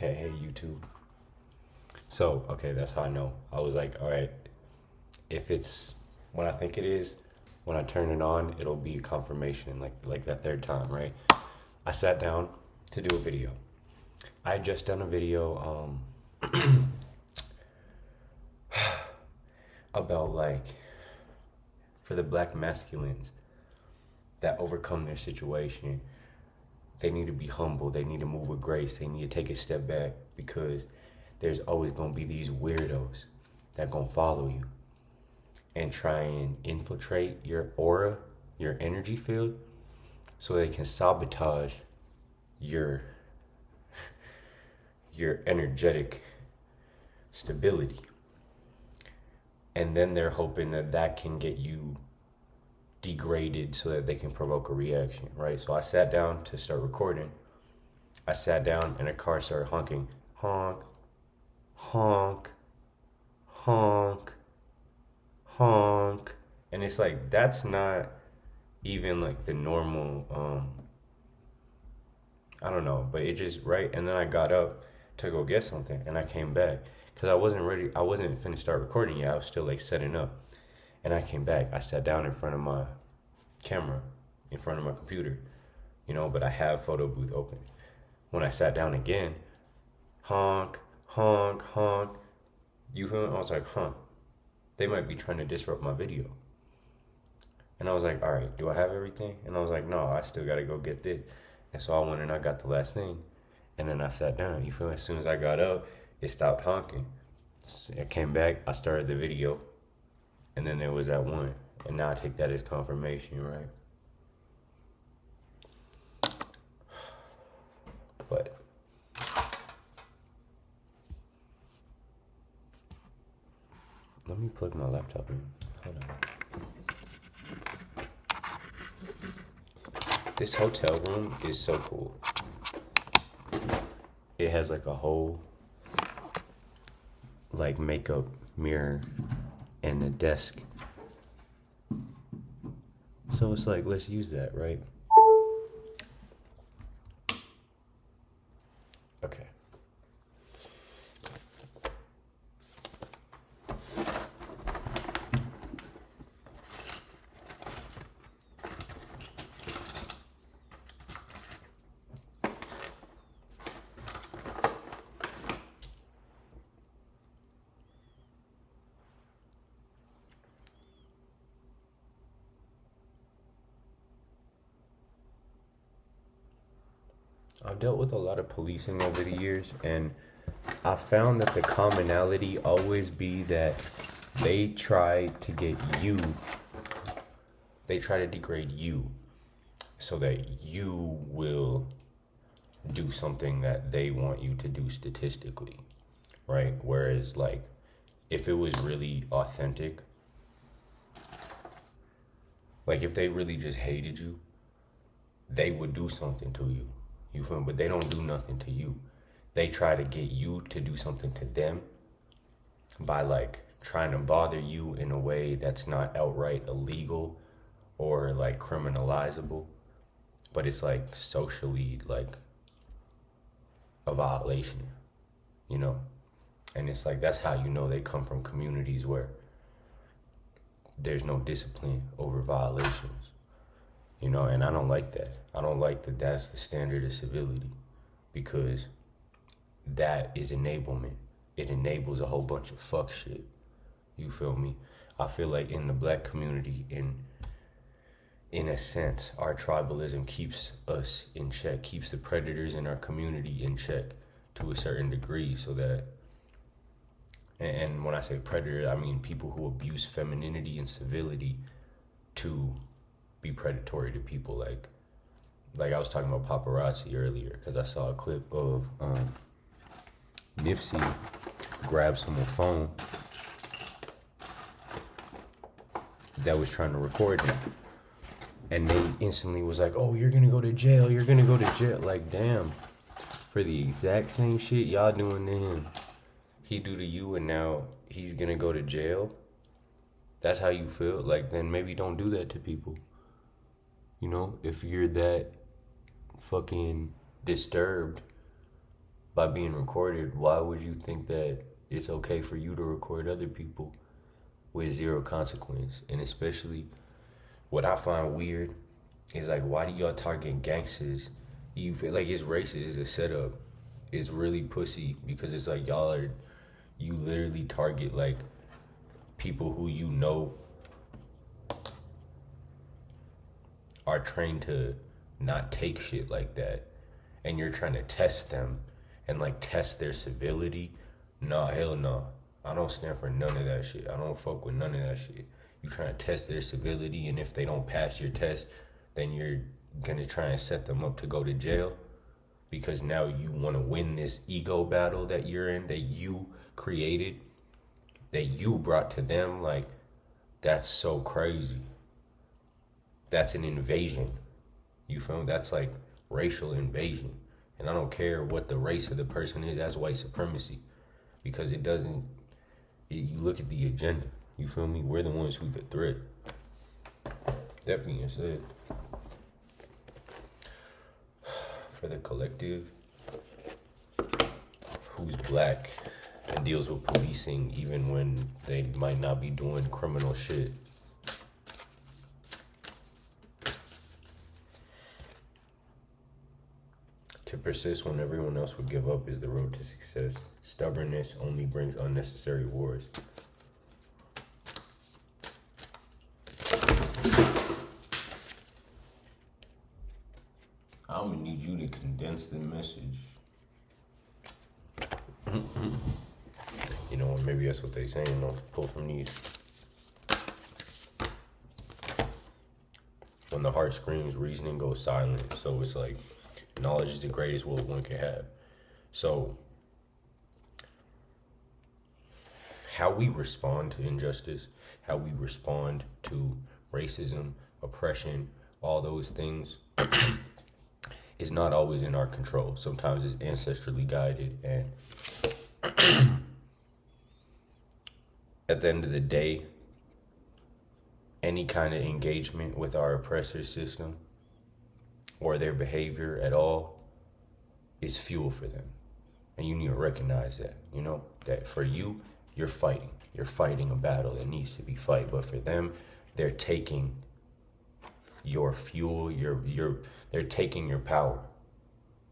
Okay, hey YouTube. So, okay, that's how I know. I was like, all right, if it's when I think it is, when I turn it on, it'll be a confirmation, like that third time, right? I sat down to do a video. I had just done a video about like for the black masculines that overcome their situation. They need to be humble. They need to move with grace. They need to take a step back because there's always going to be these weirdos that going to follow you and try and infiltrate your aura, your energy field, so they can sabotage your energetic stability. And then they're hoping that that can get you degraded so that they can provoke a reaction, right? So I sat down to start recording. I sat down and a car started honking. Honk, honk, honk, honk. And it's like, that's not even like the normal, I don't know, but it just, right? And then I got up to go get something and I came back because I wasn't ready. I wasn't finna start recording yet. I was still like setting up. And I came back. I sat down in front of my camera, in front of my computer, but I have photo booth open. When I sat down again, honk, honk, honk. You feel me? I was like, they might be trying to disrupt my video. And I was like, all right, do I have everything? And I was like, no, I still got to go get this. And so I went and I got the last thing. And then I sat down. You feel me? As soon as I got up, it stopped honking. I came back. I started the video. And then there was that one. And now I take that as confirmation, right? But let me plug my laptop in. Hold on. This hotel room is so cool. It has like a whole like makeup mirror and a desk. So it's like, let's use that, right? Okay. I've dealt with a lot of policing over the years, and I found that the commonality always be that they try to get you, they try to degrade you so that you will do something that they want you to do statistically, right? Whereas, like, if it was really authentic, like if they really just hated you, they would do something to you. You feel me? But they don't do nothing to you. They try to get you to do something to them by like trying to bother you in a way that's not outright illegal or like criminalizable, but it's like socially like a violation, And it's like, that's how you know they come from communities where there's no discipline over violations. And I don't like that. I don't like that that's the standard of civility because that is enablement. It enables a whole bunch of fuck shit. You feel me? I feel like in the black community, in a sense, our tribalism keeps us in check, keeps the predators in our community in check to a certain degree so that, and when I say predator, I mean people who abuse femininity and civility to be predatory to people. Like I was talking about paparazzi earlier because I saw a clip of Nipsey grab someone's phone that was trying to record him, and they instantly was like, oh, you're gonna go to jail, you're gonna go to jail. Like, damn, for the exact same shit y'all doing to him, he do to you, and now he's gonna go to jail. That's how you feel? Like, then maybe don't do that to people. If you're that fucking disturbed by being recorded, why would you think that it's okay for you to record other people with zero consequence? And especially what I find weird is like, why do y'all target gangsters? You feel like it's racist, it's a setup. It's really pussy because it's like you literally target like people who you know are trained to not take shit like that, and you're trying to test them and like test their civility. Nah, hell no. I don't stand for none of that shit. I don't fuck with none of that shit. You trying to test their civility, and if they don't pass your test, then you're gonna try and set them up to go to jail because now you want to win this ego battle that you're in, that you created, that you brought to them. Like, that's so crazy. That's an invasion. You feel me? That's like racial invasion. And I don't care what the race of the person is, that's white supremacy. Because it doesn't, you look at the agenda. You feel me? We're the ones who the threat. That being said, for the collective who's black and deals with policing even when they might not be doing criminal shit, to persist when everyone else would give up is the road to success. Stubbornness only brings unnecessary wars. I'm gonna need you to condense the message. You know, maybe that's what they saying. You know, pull from these. When the heart screams, reasoning goes silent. So it's like, knowledge is the greatest wealth one can have. So, how we respond to injustice, how we respond to racism, oppression, all those things is not always in our control. Sometimes it's ancestrally guided, and at the end of the day, any kind of engagement with our oppressor system or their behavior at all is fuel for them. And you need to recognize that, you know, that for you, you're fighting. You're fighting a battle that needs to be fight. But for them, they're taking your fuel, they're taking your power.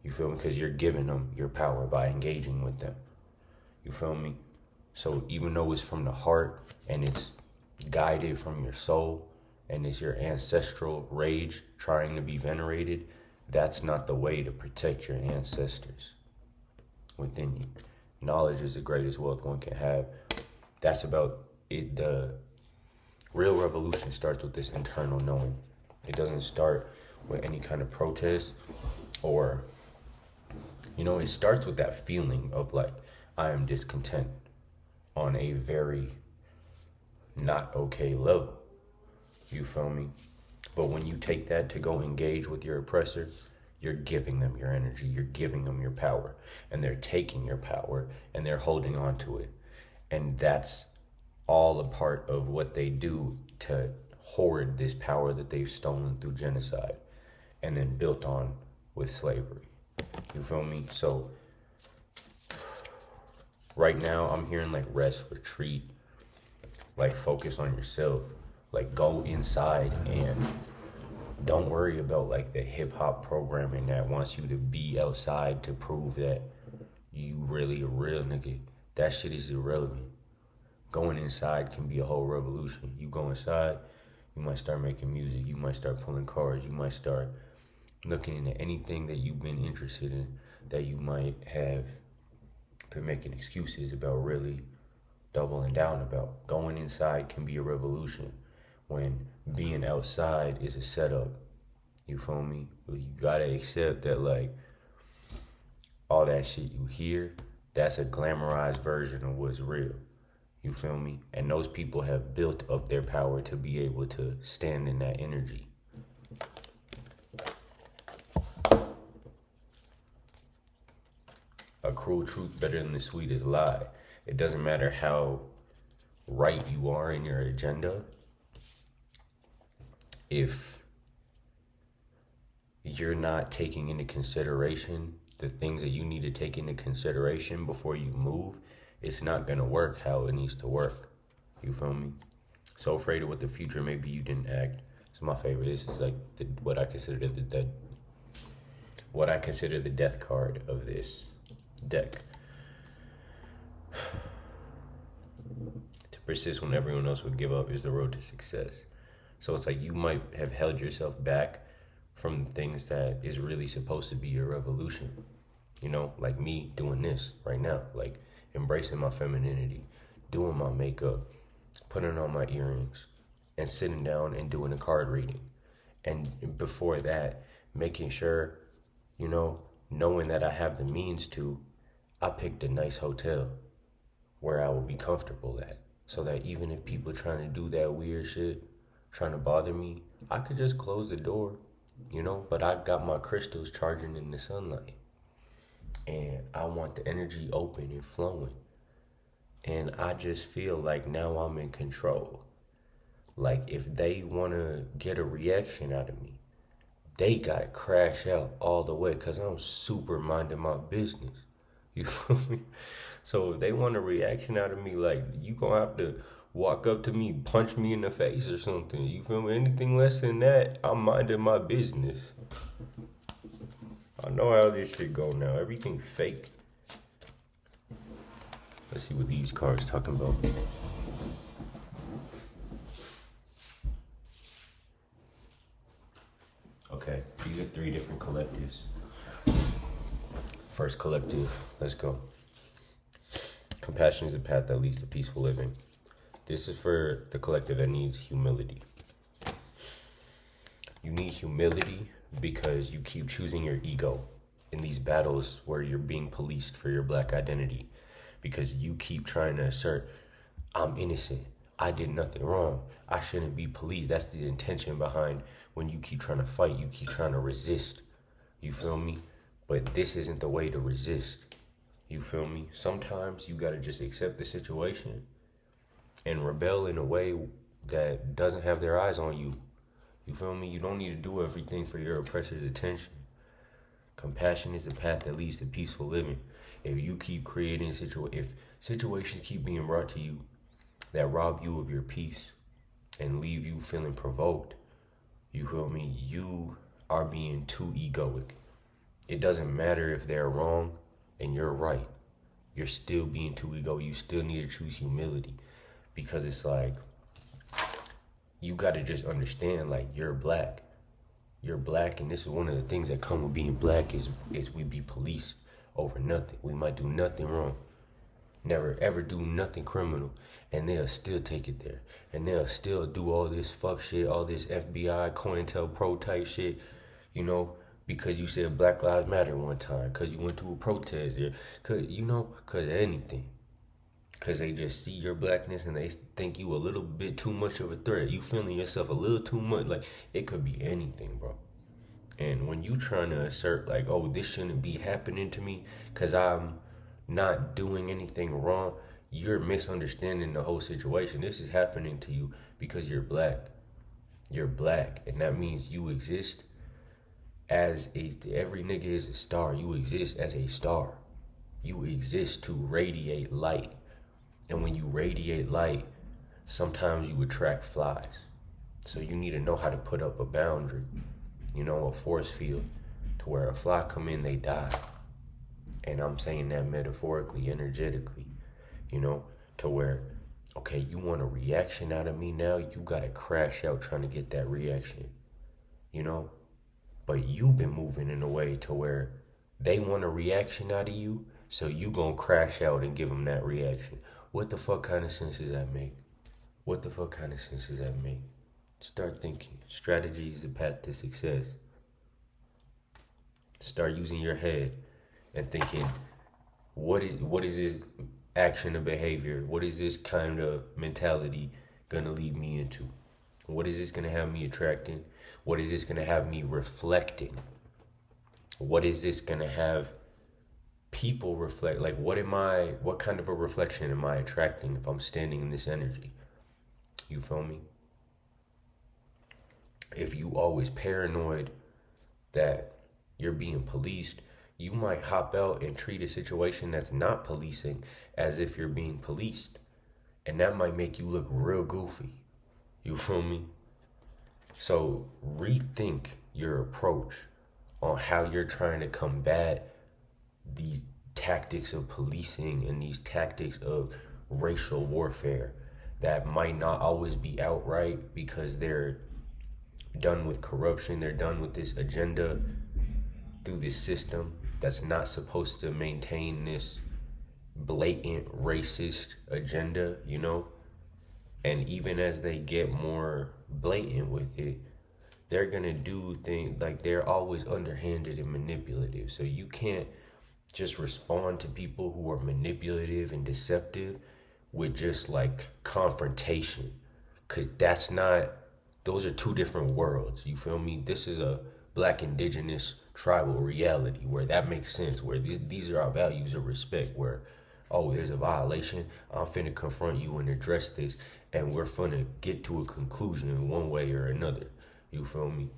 You feel me? Because you're giving them your power by engaging with them. You feel me? So even though it's from the heart and it's guided from your soul and it's your ancestral rage trying to be venerated, that's not the way to protect your ancestors within you. Knowledge is the greatest wealth one can have. That's about it. The real revolution starts with this internal knowing. It doesn't start with any kind of protest or, you know, it starts with that feeling of like, I am discontent on a very not okay level. You feel me? But when you take that to go engage with your oppressor, you're giving them your energy, you're giving them your power, and they're taking your power and they're holding on to it. And that's all a part of what they do to hoard this power that they've stolen through genocide and then built on with slavery. You feel me? So right now I'm hearing like rest, retreat, like focus on yourself, like go inside and don't worry about like the hip hop programming that wants you to be outside to prove that you really a real nigga. That shit is irrelevant. Going inside can be a whole revolution. You go inside, you might start making music, you might start pulling cards, you might start looking into anything that you've been interested in that you might have been making excuses about really doubling down about. Going inside can be a revolution when being outside is a setup. You feel me? You gotta accept that like all that shit you hear, that's a glamorized version of what's real. You feel me? And those people have built up their power to be able to stand in that energy. A cruel truth better than the sweetest lie. It doesn't matter how right you are in your agenda. If you're not taking into consideration the things that you need to take into consideration before you move, it's not going to work how it needs to work. You feel me? So afraid of what the future may be, you didn't act. It's my favorite. This is like what I consider the death card of this deck. To persist when everyone else would give up is the road to success. So it's like you might have held yourself back from things that is really supposed to be your revolution. You know, like me doing this right now, like embracing my femininity, doing my makeup, putting on my earrings, and sitting down and doing a card reading. And before that, making sure, you know, knowing that I have the means to, I picked a nice hotel where I will be comfortable at. So that even if people trying to do that weird shit, trying to bother me, I could just close the door, you know? But I got my crystals charging in the sunlight. And I want the energy open and flowing. And I just feel like now I'm in control. Like if they want to get a reaction out of me, they got to crash out all the way because I'm super minding my business. You feel me? So if they want a reaction out of me, like you going to have to walk up to me, punch me in the face or something. You feel me? Anything less than that, I'm minding my business. I know how this shit go now. Everything fake. Let's see what these cards talking about. Okay, these are 3 different collectives. First collective, let's go. Compassion is a path that leads to peaceful living. This is for the collective that needs humility. You need humility because you keep choosing your ego in these battles where you're being policed for your black identity. Because you keep trying to assert, I'm innocent. I did nothing wrong. I shouldn't be policed. That's the intention behind when you keep trying to fight. You keep trying to resist. You feel me? But this isn't the way to resist. You feel me? Sometimes you got to just accept the situation and rebel in a way that doesn't have their eyes on you. You feel me? You don't need to do everything for your oppressor's attention. Compassion is the path that leads to peaceful living. If you keep creating if situations keep being brought to you that rob you of your peace and leave you feeling provoked, you feel me? You are being too egoic. It doesn't matter if they're wrong and you're right. You're still being too egoic. You still need to choose humility because it's like you got to just understand like you're black. You're black, and this is one of the things that come with being black is we be policed over nothing. We might do nothing wrong, never ever do nothing criminal, and they'll still take it there, and they'll still do all this fuck shit, all this FBI, COINTELPRO type shit, you know, because you said Black Lives Matter one time, because you went to a protest, because of anything. Because they just see your blackness and they think you a little bit too much of a threat. You feeling yourself a little too much. Like, it could be anything, bro. And when you trying to assert, like, oh, this shouldn't be happening to me because I'm not doing anything wrong, you're misunderstanding the whole situation. This is happening to you because you're black. You're black. And that means you exist as every nigga is a star. You exist as a star. You exist to radiate light. And when you radiate light, sometimes you attract flies. So you need to know how to put up a boundary, a force field, to where a fly come in, they die. And I'm saying that metaphorically, energetically, to where, okay, you want a reaction out of me now, you gotta crash out trying to get that reaction, But you've been moving in a way to where they want a reaction out of you, so you gonna crash out and give them that reaction. What the fuck kind of sense does that make? What the fuck kind of sense does that make? Start thinking. Strategy is the path to success. Start using your head and thinking, what is this action or behavior? What is this kind of mentality gonna lead me into? What is this gonna have me attracting? What is this gonna have me reflecting? What is this gonna have people reflect? Like, what kind of a reflection am I attracting if I'm standing in this energy? You feel me? If you always paranoid that you're being policed, You might hop out and treat a situation that's not policing as if you're being policed. And that might make you look real goofy. You feel me? So rethink your approach on how you're trying to combat these tactics of policing and these tactics of racial warfare that might not always be outright because they're done with corruption. They're done with this agenda through this system that's not supposed to maintain this blatant racist agenda, you know? And even as they get more blatant with it, they're gonna do things like they're always underhanded and manipulative. So you can't just respond to people who are manipulative and deceptive with just like confrontation, because that's not, those are two different worlds. You feel me? This is a Black, indigenous, tribal reality where that makes sense, where these are our values of respect, where, oh, there's a violation, I'm finna confront you and address this, and we're finna get to a conclusion one way or another. You feel me?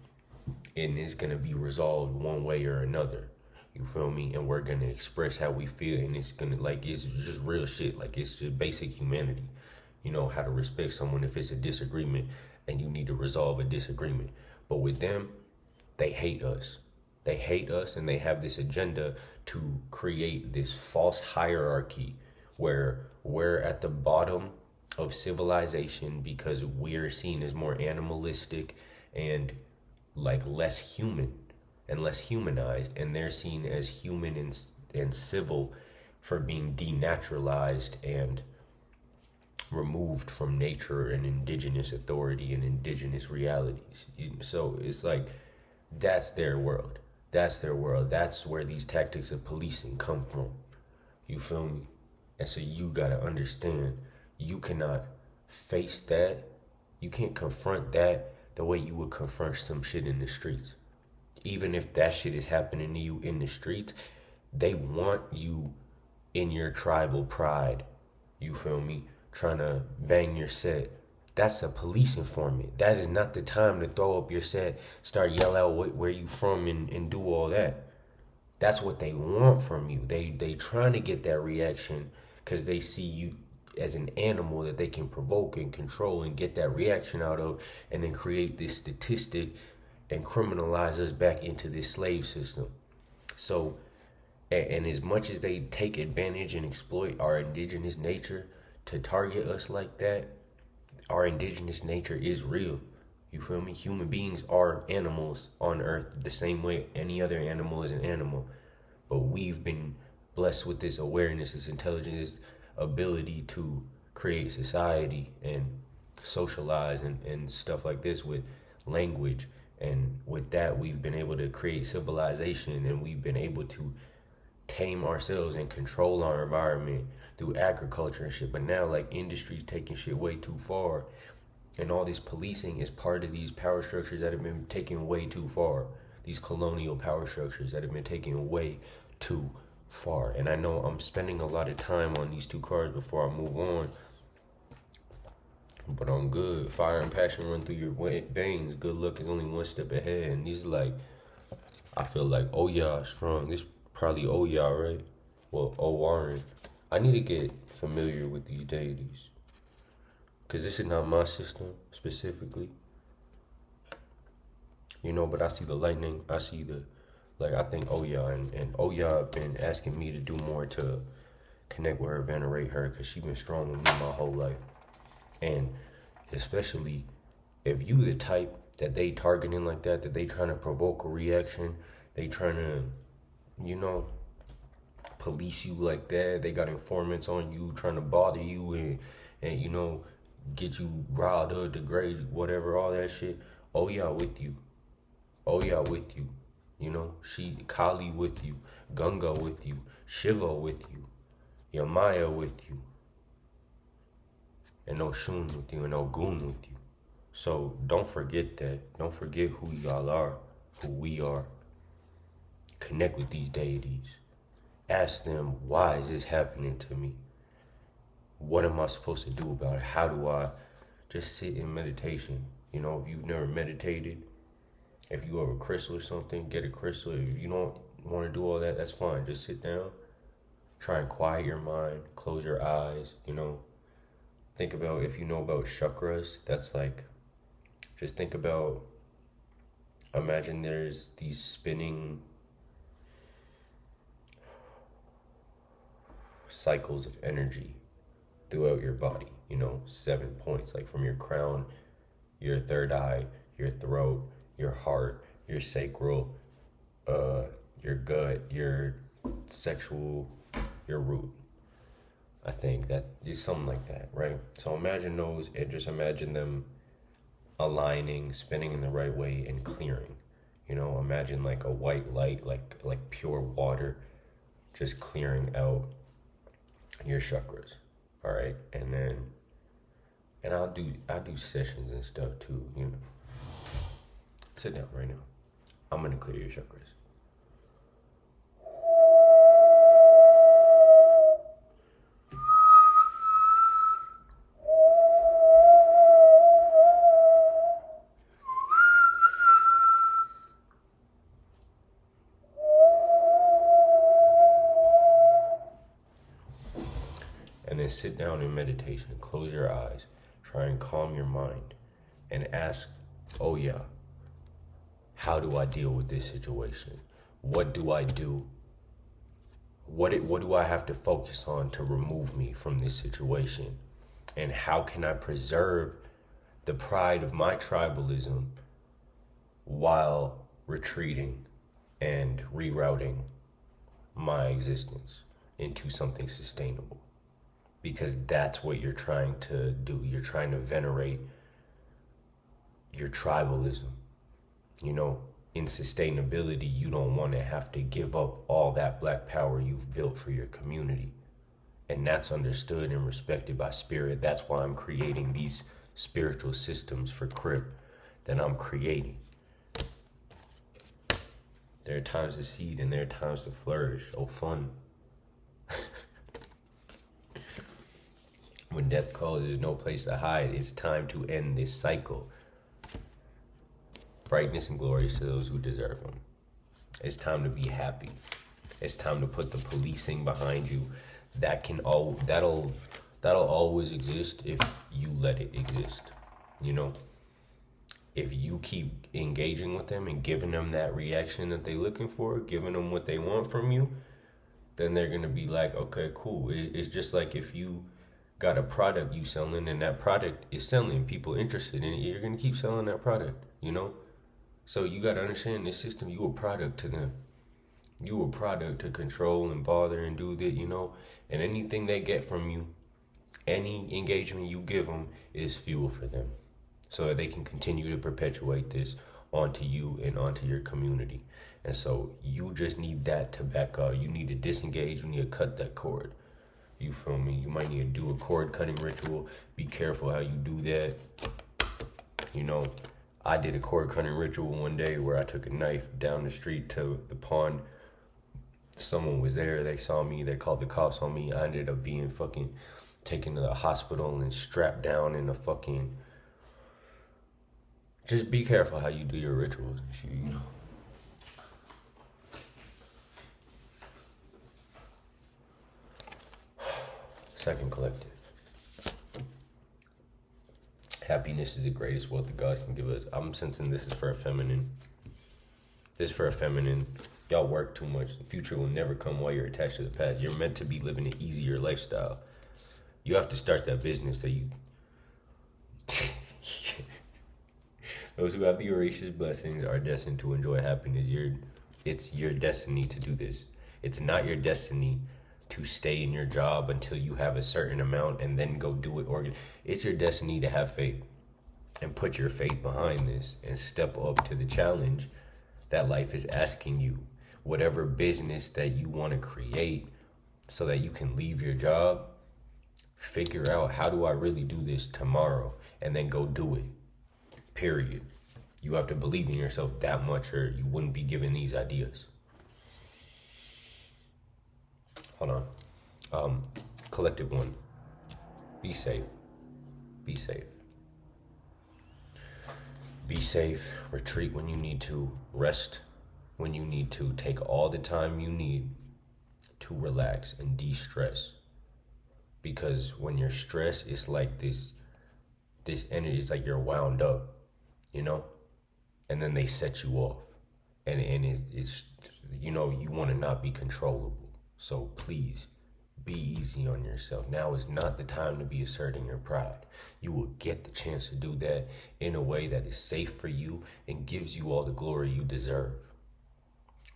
And it's gonna be resolved one way or another. You feel me? And we're gonna express how we feel, and it's gonna, like, it's just real shit. Like, it's just basic humanity. You know, how to respect someone if it's a disagreement and you need to resolve a disagreement. But with them, they hate us. They hate us, and they have this agenda to create this false hierarchy where we're at the bottom of civilization because we're seen as more animalistic and like less human and less humanized, and they're seen as human and civil for being denaturalized and removed from nature and indigenous authority and indigenous realities. So it's like, that's their world. That's their world. That's where these tactics of policing come from. You feel me? And so you gotta understand, you cannot face that. You can't confront that the way you would confront some shit in the streets. Even if that shit is happening to you in the streets, they want you in your tribal pride. You feel me? Trying to bang your set. That's a police informant. That is not the time to throw up your set, start yell out where you from and do all that. That's what they want from you. They trying to get that reaction because they see you as an animal that they can provoke and control and get that reaction out of, and then create this statistic and criminalize us back into this slave system. So, and as much as they take advantage and exploit our indigenous nature to target us like that, our indigenous nature is real. You feel me? Human beings are animals on earth the same way any other animal is an animal. But we've been blessed with this awareness, this intelligence, this ability to create society and socialize and stuff like this with language. And with that, we've been able to create civilization, and we've been able to tame ourselves and control our environment through agriculture and shit. But now, like, industry's taking shit way too far, and all this policing is part of these power structures that have been taken way too far. These colonial power structures that have been taken way too far. And I know I'm spending a lot of time on these two cards before I move on, but I'm good. Fire and passion run through your veins. Good luck is only one step ahead. And these, like, I feel like, oh yeah, strong. This probably oh yeah, right? Well, oh Warren. I need to get familiar with these deities, because this is not my system specifically. You know, but I see the lightning. I see the, like, I think Oya, and Oya been asking me to do more to connect with her, venerate her, because she been strong with me my whole life. And especially if you the type that they targeting like that they trying to provoke a reaction, they trying to, you know, police you like that, they got informants on you trying to bother you and you know, get you riled up, degrade, whatever, all that shit. Oh yeah, with you. Oh yeah, with you. You know, she Kali with you, Ganga with you, Shiva with you, Yamaya with you, and Oshun with you, and Ogun with you. So don't forget that. Don't forget who y'all are, who we are. Connect with these deities. Ask them, why is this happening to me? What am I supposed to do about it? How do I just sit in meditation? You know, if you've never meditated, if you have a crystal or something, get a crystal. If you don't want to do all that, that's fine. Just sit down, try and quiet your mind, close your eyes, Think about, if you know about chakras, that's like, just think about, imagine there's these spinning cycles of energy throughout your body, 7 points, like from your crown, your third eye, your throat, your heart, your sacral, your gut, your sexual, your root. I think that is something like that, right? So imagine those, and just imagine them aligning, spinning in the right way, and clearing. Imagine like a white light, like pure water, just clearing out your chakras. All right, and I'll do sessions and stuff too. Sit down right now. I'm gonna clear your chakras. And then sit down in meditation, close your eyes, try and calm your mind, and ask, oh yeah, how do I deal with this situation? What do I do? What do I have to focus on to remove me from this situation? And how can I preserve the pride of my tribalism while retreating and rerouting my existence into something sustainable? Because that's what you're trying to do. You're trying to venerate your tribalism. In sustainability, you don't want to have to give up all that black power you've built for your community. And that's understood and respected by spirit. That's why I'm creating these spiritual systems for Crip that I'm creating. There are times to seed and there are times to flourish. Oh, fun. When death calls, there's no place to hide. It's time to end this cycle. Brightness and glory to those who deserve them. It's time to be happy. It's time to put the policing behind you. That'll always exist if you let it exist. If you keep engaging with them and giving them that reaction that they're looking for, giving them what they want from you, then they're gonna be like, okay, cool. It's just like if you got a product you selling and that product is selling, people interested in it, you're gonna keep selling that product, So you gotta understand this system, you a product to them. You a product to control and bother and do that, and anything they get from you, any engagement you give them is fuel for them. So that they can continue to perpetuate this onto you and onto your community. And so you just need that to back up. You need to disengage, you need to cut that cord. You feel me? You might need to do a cord cutting ritual. Be careful how you do that. I did a cord cutting ritual one day where I took a knife down the street to the pond. Someone was there. They saw me. They called the cops on me. I ended up being fucking taken to the hospital and strapped down in the fucking... Just be careful how you do your rituals and shit, Second collective. Happiness is the greatest wealth that God can give us. I'm sensing this is for a feminine. This is for a feminine. Y'all work too much. The future will never come while you're attached to the past. You're meant to be living an easier lifestyle. You have to start that business that you... Those who have the Horatius blessings are destined to enjoy happiness. It's your destiny to do this. It's not your destiny to stay in your job until you have a certain amount and then go do it. It's your destiny to have faith and put your faith behind this and step up to the challenge that life is asking you. Whatever business that you want to create so that you can leave your job, figure out, how do I really do this tomorrow? And then go do it. Period. You have to believe in yourself that much or you wouldn't be given these ideas. Hold on. Collective one. Be safe. Be safe. Be safe. Retreat when you need to. Rest when you need to. Take all the time you need to relax and de-stress. Because when you're stressed, it's like this energy is like you're wound up, you know? And then they set you off. And it's you know, you want to not be controllable. So please, be easy on yourself. Now is not the time to be asserting your pride. You will get the chance to do that in a way that is safe for you and gives you all the glory you deserve.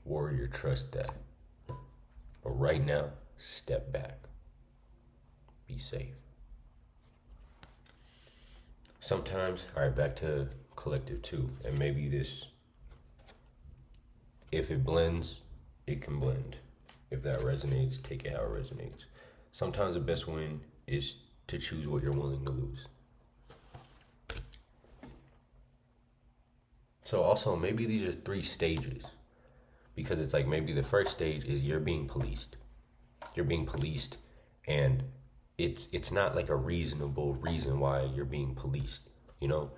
Warrior, trust that. But right now, step back. Be safe. Sometimes, all right, back to collective 2. And maybe this, if it blends, it can blend. If that resonates, take it how it resonates. Sometimes the best win is to choose what you're willing to lose. So also, maybe these are 3 stages. Because it's like maybe the first stage is you're being policed. You're being policed, and it's not like a reasonable reason why you're being policed, you know?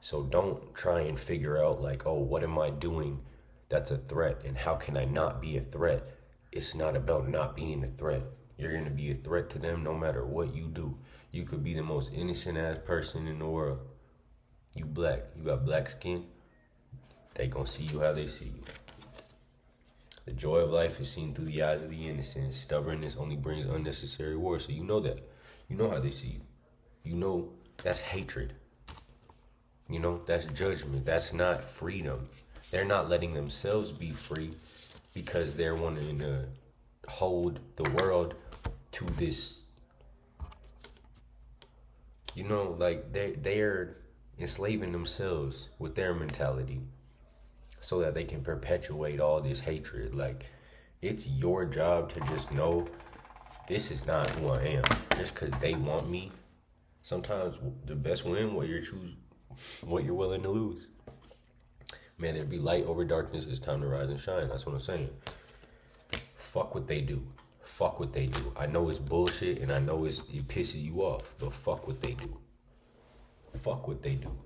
So don't try and figure out like, oh, what am I doing that's a threat, and how can I not be a threat? It's not about not being a threat. You're going to be a threat to them no matter what you do. You could be the most innocent ass person in the world. You black. You got black skin. They going to see you how they see you. The joy of life is seen through the eyes of the innocent. Stubbornness only brings unnecessary war. So you know that. You know how they see you. You know that's hatred. You know, that's judgment. That's not freedom. They're not letting themselves be free because they're wanting to hold the world to this, you know, like they're enslaving themselves with their mentality so that they can perpetuate all this hatred. Like, it's your job to just know this is not who I am. Just because they want me, sometimes the best win, what you're willing to lose. May there be light over darkness. It's time to rise and shine. That's what I'm saying. Fuck what they do. Fuck what they do. I know it's bullshit and I know it pisses you off, but fuck what they do. Fuck what they do.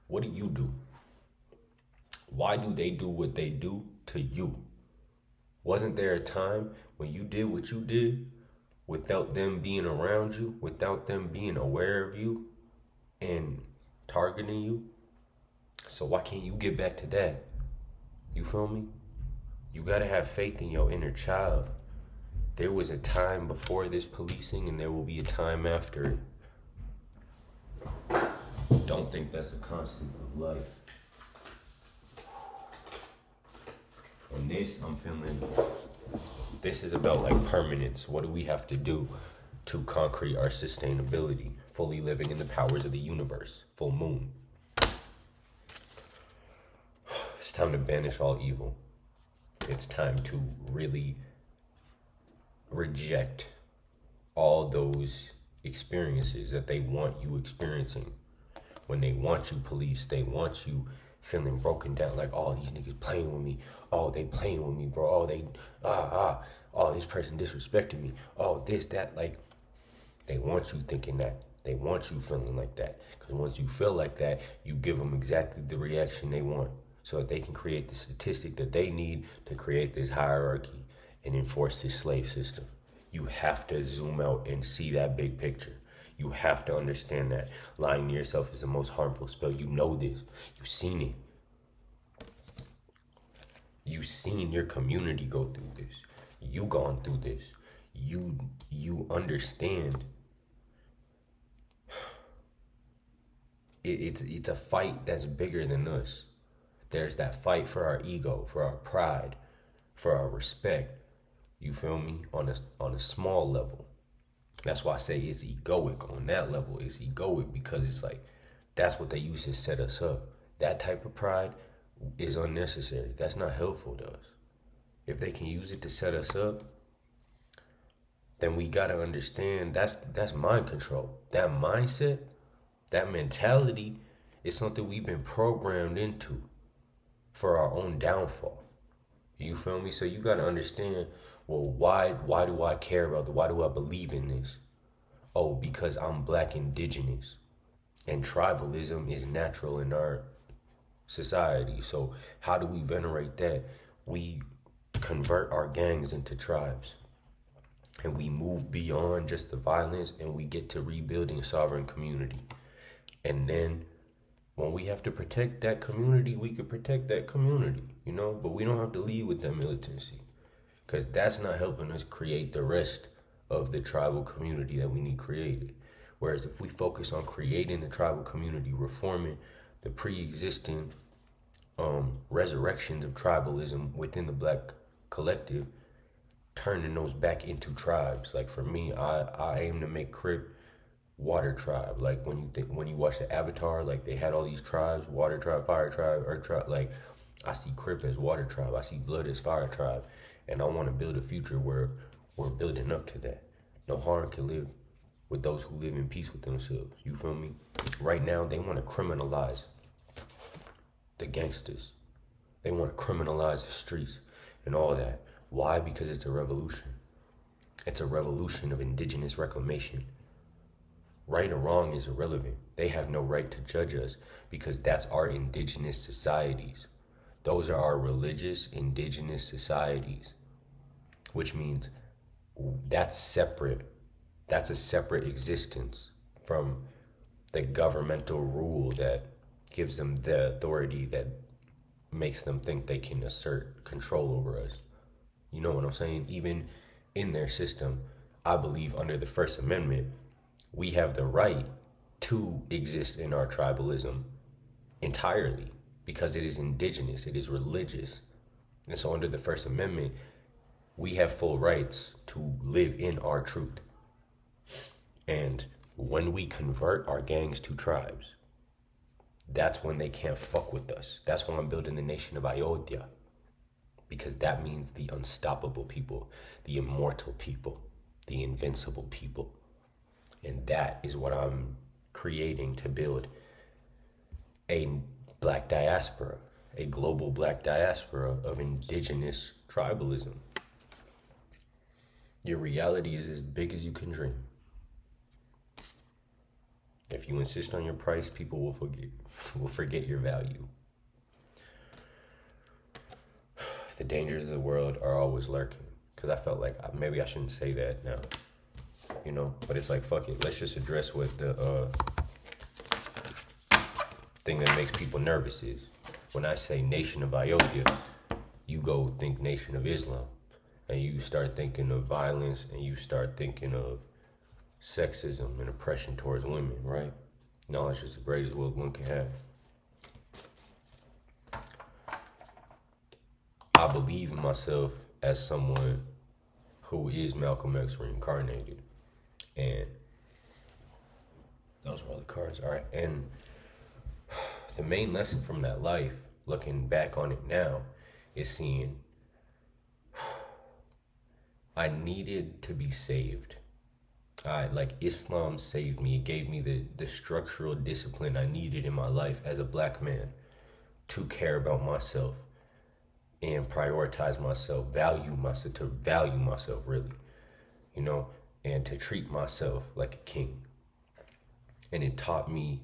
What do you do? Why do they do what they do to you? Wasn't there a time when you did what you did without them being around you, without them being aware of you and targeting you? So why can't you get back to that? You feel me? You gotta have faith in your inner child. There was a time before this policing and there will be a time after it. Don't think that's a constant of life. And this, I'm feeling, this is about like permanence. What do we have to do to concrete our sustainability? Fully living in the powers of the universe. Full moon. It's time to banish all evil. It's time to really reject all those experiences that they want you experiencing. When they want you policed, they want you feeling broken down, like, oh, these niggas playing with me. Oh, they playing with me, bro. Oh, they, oh, this person disrespected me. Oh, this, that, like, they want you thinking that. They want you feeling like that. Because once you feel like that, you give them exactly the reaction they want so that they can create the statistic that they need to create this hierarchy and enforce this slave system. You have to zoom out and see that big picture. You have to understand that lying to yourself is the most harmful spell. You know this. You've seen it. You've seen your community go through this. You gone through this. You understand. It's a fight that's bigger than us. There's that fight for our ego, for our pride, for our respect. You feel me? On a small level. That's why I say it's egoic. On that level, it's egoic because it's like that's what they use to set us up. That type of pride is unnecessary. That's not helpful to us. If they can use it to set us up, then we gotta understand that's mind control. That mindset, that mentality is something we've been programmed into for our own downfall. You feel me? So you gotta understand, well, why do I care about why do I believe in this? Oh, because I'm black indigenous. And tribalism is natural in our society. So how do we venerate that? we convert our gangs into tribes, and we move beyond just the violence, and we get to rebuilding sovereign community. And then when we have to protect that community, we could protect that community, but we don't have to lead with that militancy, because that's not helping us create the rest of the tribal community that we need created. Whereas if we focus on creating the tribal community, reforming the pre-existing resurrections of tribalism within the Black collective, turning those back into tribes. Like for me, I aim to make Crip water tribe. Like when you watch the Avatar, like they had all these tribes: water tribe, fire tribe, earth tribe. Like I see Crip as water tribe, I see blood as fire tribe, and I want to build a future where we're building up to that. No harm can live with those who live in peace with themselves. You feel me? Right now, they want to criminalize the gangsters. They want to criminalize the streets and all that. Why? Because it's a revolution. It's a revolution of indigenous reclamation. Right or wrong is irrelevant. They have no right to judge us because that's our indigenous societies. Those are our religious indigenous societies, which means that's separate. That's a separate existence from the governmental rule that gives them the authority that makes them think they can assert control over us. You know what I'm saying? Even in their system, I believe under the First Amendment, we have the right to exist in our tribalism entirely because it is indigenous, it is religious. And so under the First Amendment, we have full rights to live in our truth. And when we convert our gangs to tribes, that's when they can't fuck with us. That's when I'm building the nation of Ayodhya. Because that means the unstoppable people, the immortal people, the invincible people. And that is what I'm creating to build a Black diaspora, a global Black diaspora of indigenous tribalism. Your reality is as big as you can dream. If you insist on your price, people will forget your value. The dangers of the world are always lurking. Because I felt like maybe I shouldn't say that now. But it's like, fuck it. Let's just address what the thing that makes people nervous is. When I say nation of Ayodhya, you go think nation of Islam. And you start thinking of violence, and you start thinking of sexism and oppression towards women, right? Knowledge is the greatest wealth one can have. I believe in myself as someone who is Malcolm X reincarnated. And those were all the cards. All right. And the main lesson from that life, looking back on it now, is seeing I needed to be saved. Islam saved me. It gave me the structural discipline I needed in my life as a Black man to care about myself and prioritize myself, to value myself really, and to treat myself like a king. And it taught me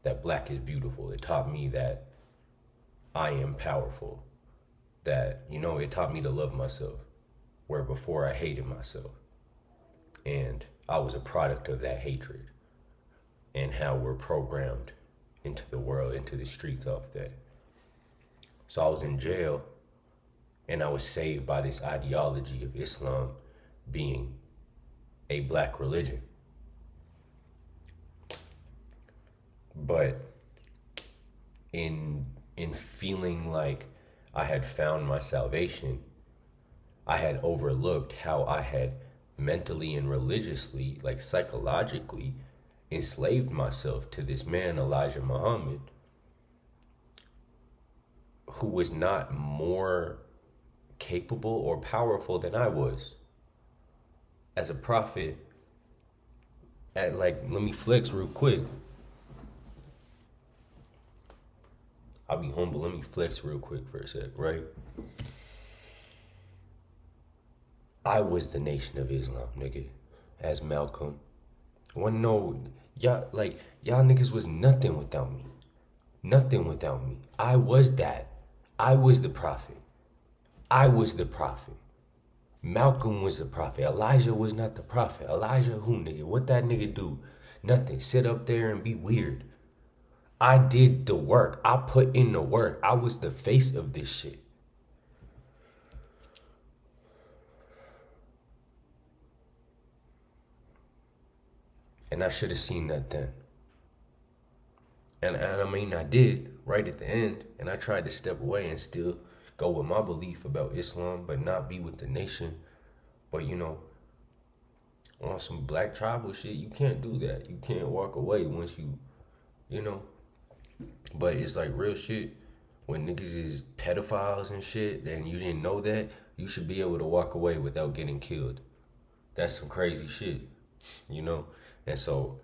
that Black is beautiful. It taught me that I am powerful. That, it taught me to love myself, where before I hated myself. And I was a product of that hatred and how we're programmed into the world, into the streets off that. So I was in jail and I was saved by this ideology of Islam being a Black religion. But in feeling like I had found my salvation, I had overlooked how I had mentally and religiously, psychologically, enslaved myself to this man, Elijah Muhammad, who was not more capable or powerful than I was as a prophet. Let me flex real quick. I'll be humble. Let me flex real quick for a sec, right? I was the nation of Islam, nigga, as Malcolm. Y'all niggas was nothing without me. Nothing without me. I was that. I was the prophet. I was the prophet. Malcolm was the prophet. Elijah was not the prophet. Elijah who, nigga? What that nigga do? Nothing. Sit up there and be weird. I did the work. I put in the work. I was the face of this shit. And I should have seen that then. And I mean, I did right at the end. And I tried to step away and still go with my belief about Islam, but not be with the nation. But, you know, on some black tribal shit, you can't do that. You can't walk away once you know. But it's like real shit. When niggas is pedophiles and shit, and you didn't know that, you should be able to walk away without getting killed. That's some crazy shit, you know? And so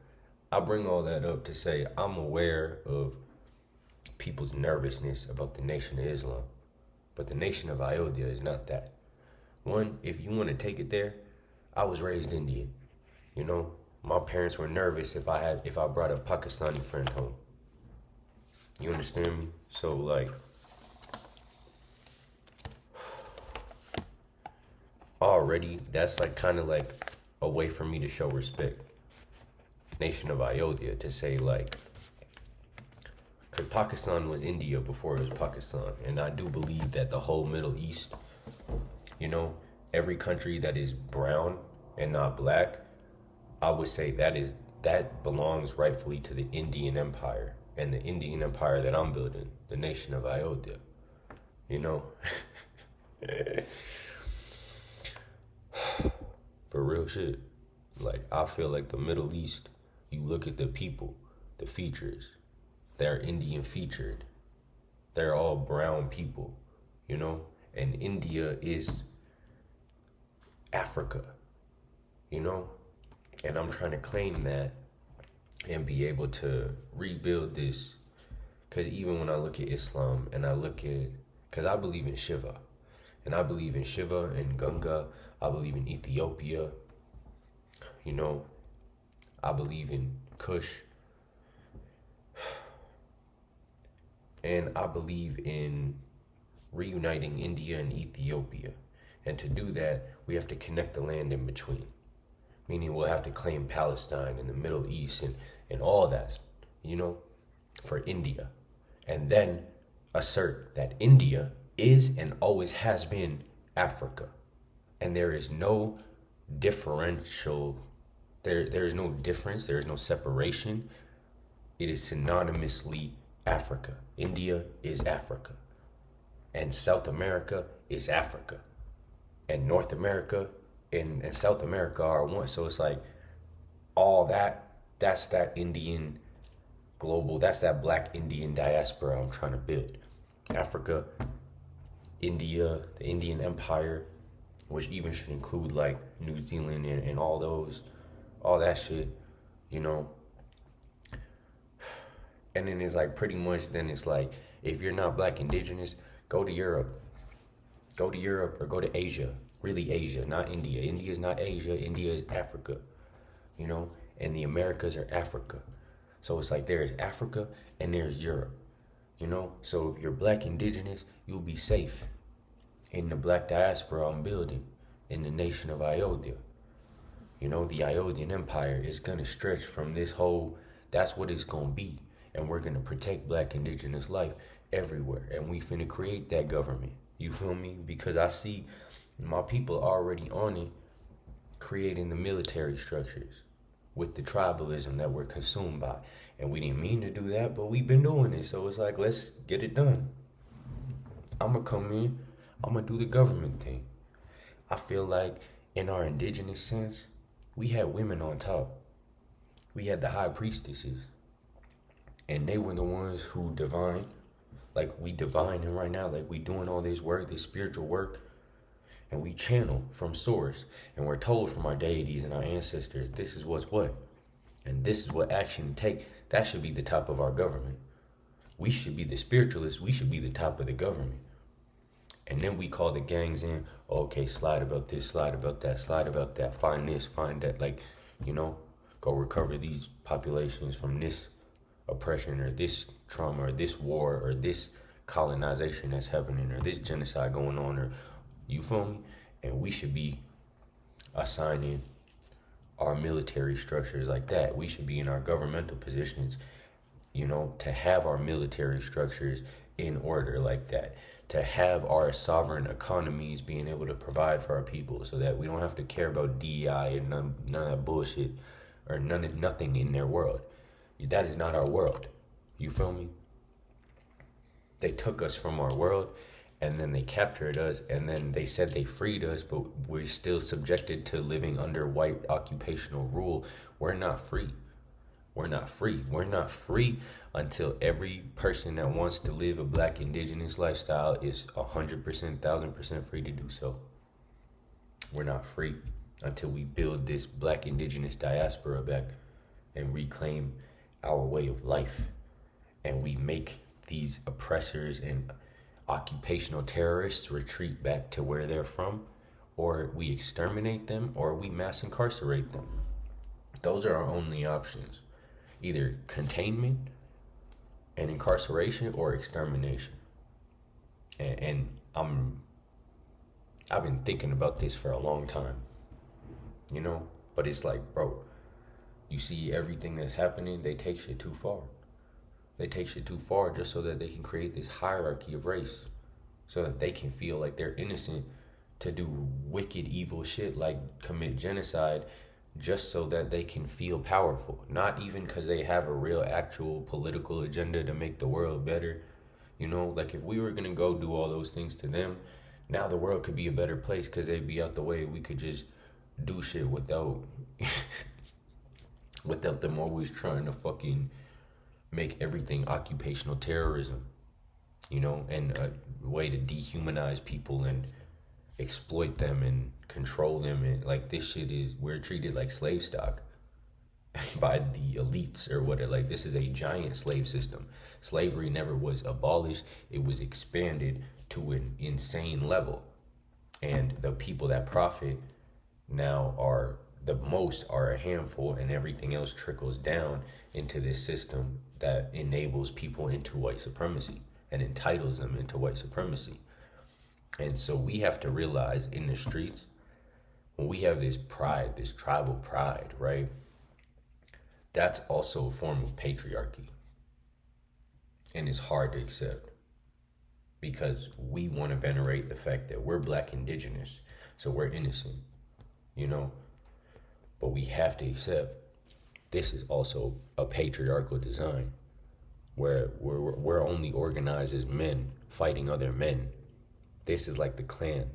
I bring all that up to say I'm aware of people's nervousness about the Nation of Islam. But the Nation of Ayodhya is not that. One, if you want to take it there, I was raised Indian. You know, my parents were nervous if I brought a Pakistani friend home. You understand me? So like, already that's like kind of like a way for me to show respect. Nation of Ayodhya, to say like, because Pakistan was India before it was Pakistan, and I do believe that the whole Middle East, you know, every country that is brown and not black, I would say that belongs rightfully to the Indian Empire, and the Indian Empire that I'm building, the Nation of Ayodhya, you know. But real shit, like I feel like the Middle East, you look at the people, the features, they're Indian featured. They're all brown people, you know? And India is Africa, you know? And I'm trying to claim that and be able to rebuild this. Because even when I look at Islam and I look at, because I believe in Shiva. And I believe in Shiva and Ganga. I believe in Ethiopia. You know, I believe in Kush. And I believe in reuniting India and Ethiopia. And to do that, we have to connect the land in between. Meaning we'll have to claim Palestine and the Middle East and all that, you know, for India. And then assert that India is and always has been Africa. And there is no differential, there is no difference, there is no separation. It is synonymously Africa. India is Africa. And South America is Africa. And North America and South America are one. So it's like all that's that Indian global, that's that black Indian diaspora I'm trying to build. Africa, India, the Indian Empire, which even should include like New Zealand and all that shit, you know. And then it's like pretty much then it's like, if you're not black indigenous, go to Europe. Go to Europe or go to Asia. Really Asia, not India. India is not Asia. India is Africa, you know. And the Americas are Africa. So it's like there is Africa and there's Europe, you know. So if you're black indigenous, you'll be safe in the black diaspora I'm building in the Nation of Ayodhya. You know, the Ayodhyan Empire is going to stretch from this whole, that's what it's going to be. And we're going to protect black indigenous life everywhere. And we finna create that government. You feel me? Because I see my people already on it, creating the military structures with the tribalism that we're consumed by. And we didn't mean to do that, but we've been doing it. So it's like, let's get it done. I'm going to come in. I'm going to do the government thing. I feel like in our indigenous sense, we had women on top. We had the high priestesses. And they were the ones who divine, like we divining right now, like we doing all this work, this spiritual work, and we channel from source, and we're told from our deities and our ancestors, this is what's what, and this is what action to take. That should be the top of our government. We should be the spiritualists. We should be the top of the government. And then we call the gangs in, okay, slide about this, slide about that, slide about that, find this, find that, like, you know, go recover these populations from this oppression or this trauma or this war or this colonization that's happening or this genocide going on You feel me? And we should be assigning our military structures like that. We should be in our governmental positions, to have our military structures in order like that, to have our sovereign economies being able to provide for our people so that we don't have to care about DEI and none of that bullshit or nothing in their world. That is not our world. You feel me? They took us from our world and then they captured us and then they said they freed us, but we're still subjected to living under white occupational rule. We're not free. We're not free. We're not free until every person that wants to live a black indigenous lifestyle is 100%, 1000% free to do so. We're not free until we build this black indigenous diaspora back and reclaim our way of life. And we make these oppressors and occupational terrorists retreat back to where they're from, or we exterminate them, or we mass incarcerate them. Those are our only options. Either containment and incarceration or extermination. And I've been thinking about this for a long time, but it's like, bro, you see everything that's happening, they take shit too far. They take shit too far just so that they can create this hierarchy of race, so that they can feel like they're innocent to do wicked, evil shit like commit genocide, just so that they can feel powerful. Not even because they have a real actual political agenda to make the world better. Like if we were going to go do all those things to them, now the world could be a better place because they'd be out the way. We could just do shit without them always trying to fucking make everything occupational terrorism, and a way to dehumanize people and exploit them and control them. And like this shit we're treated like slave stock by the elites or whatever. Like this is a giant slave system. Slavery never was abolished. It was expanded to an insane level. And the people that profit now are a handful, and everything else trickles down into this system that enables people into white supremacy and entitles them into white supremacy. And so we have to realize in the streets, when we have this pride, this tribal pride, right? That's also a form of patriarchy. And it's hard to accept because we want to venerate the fact that we're black indigenous, so we're innocent, But we have to accept this is also a patriarchal design where we're only organized as men fighting other men. This is like the Klan.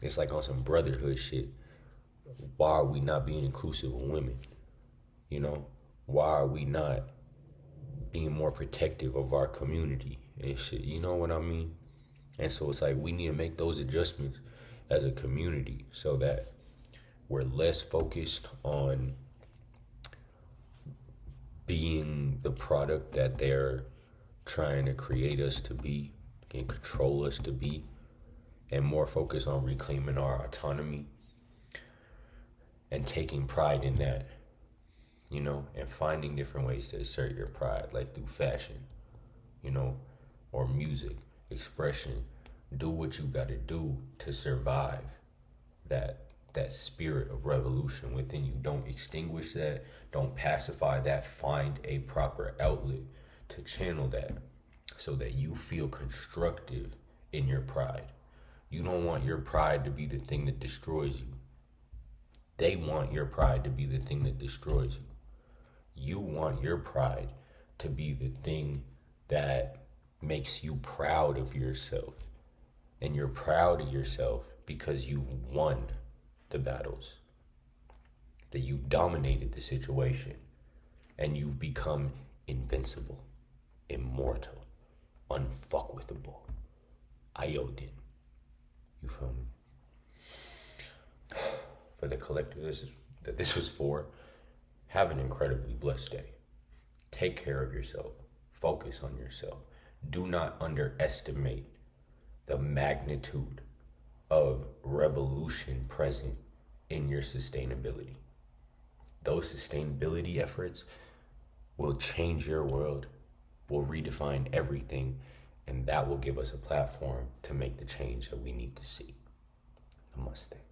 It's like on some brotherhood shit. Why are we not being inclusive of women? Why are we not being more protective of our community and shit? You know what I mean? And so it's like we need to make those adjustments as a community so that we're less focused on being the product that they're trying to create us to be and control us to be, and more focused on reclaiming our autonomy and taking pride in that, and finding different ways to assert your pride, like through fashion, or music, expression. Do what you gotta do to survive that spirit of revolution within you. Don't extinguish that. Don't pacify that. Find a proper outlet to channel that so that you feel constructive in your pride. You don't want your pride to be the thing that destroys you. They want your pride to be the thing that destroys you. You want your pride to be the thing that makes you proud of yourself. And you're proud of yourself because you've won the battles, that you've dominated the situation, and you've become invincible, immortal, unfuckwithable, Ayodhya. You feel me? For the collective this was for, have an incredibly blessed day. Take care of yourself. Focus on yourself. Do not underestimate the magnitude of revolution present in your sustainability. Those sustainability efforts will change your world, will redefine everything, and that will give us a platform to make the change that we need to see. Namaste.